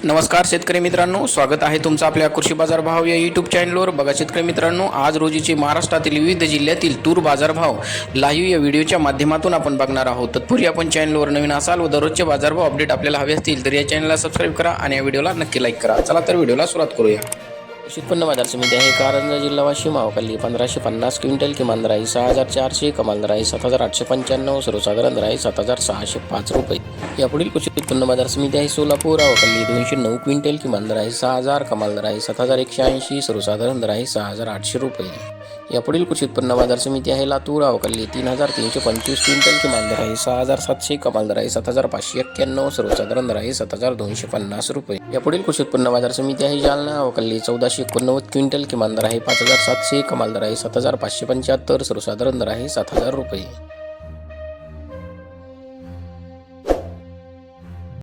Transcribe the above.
नमस्कार शेतकरी मित्रांनो, स्वागत आहे तुमचं आपल्या कृषी बाजार भाव या यूट्यूब चॅनलवर। बघा शेतकरी मित्रांनो, आज रोजीचे महाराष्ट्रातील विविध जिल्ह्यातील तूर बाजारभाव लाईव्ह या व्हिडिओच्या माध्यमातून आपण बघणार आहोत। तत्पूर्वी आपण चॅनलवर नवीन असाल व दररोजचे बाजारभाव अपडेट आपल्याला हवे असतील तर या चॅनलला सबस्क्राईब करा आणि या व्हिडिओला नक्की लाईक करा। चला तर व्हिडिओला सुरुवात करूया। कृषी उत्पन्न बाजार समिती आहे कारंजा जिल्हा वाशिम। अवकाली 1550 क्विंटल, किमान दर आहे 6400, कमाल दर आहे 7895, सर्वसाधारण दर आहे 7605 रुपये। यापुढील कृषी उत्पन्न बाजार समिती आहे सोलापूर। अवकाली 209 क्विंटल, किमान दर आहे 6000, कमाल दर आहे 7180, सर्वसाधारण दर आहे 6800 रुपये। यापुढील कृषी उत्पन्न बाजार समिती आहे लातूर। अवकाली 3325 क्विंटल, किमान दर आहे 6700, कमाल दर आहे 7591, सर्वसाधारण दर आहे 7250 रुपये। यापुढील कृषी उत्पन्न बाजार समिती आहे जालना। अवकाली 1489 क्विंटल, किमान दर आहे 5700, कमाल दर आहे 7575, सर्वसाधारण दर आहे 7000 रुपये।